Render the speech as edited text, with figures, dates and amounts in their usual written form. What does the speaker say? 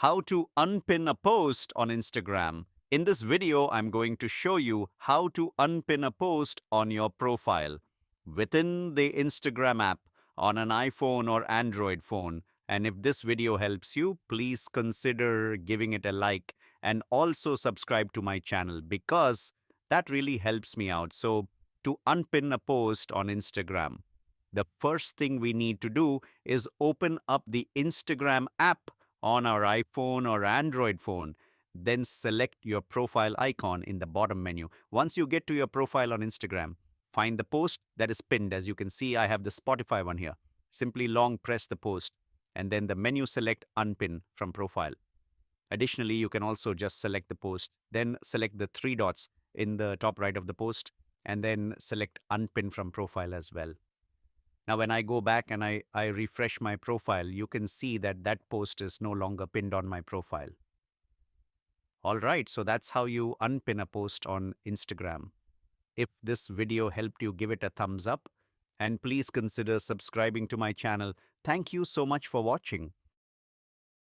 how to unpin a post on Instagram. In this video, I'm going to show you how to unpin a post on your profile within the Instagram app on an iPhone or Android phone. And if this video helps you, please consider giving it a like and also subscribe to my channel because that really helps me out. So, to unpin a post on Instagram, the first thing we need to do is open up the Instagram app on our iPhone or Android phone. Then select your profile icon in the bottom menu. Once you get to your profile on Instagram, find the post that is pinned. As you can see, I have the Spotify one here. Simply long press the post and then the menu select unpin from profile. Additionally, you can also just select the post, then select the three dots in the top right of the post, and then select unpin from profile as well. Now, when I go back and I refresh my profile, you can see that that post is no longer pinned on my profile. All right, so that's how you unpin a post on Instagram. If this video helped you, give it a thumbs up and please consider subscribing to my channel. Thank you so much for watching.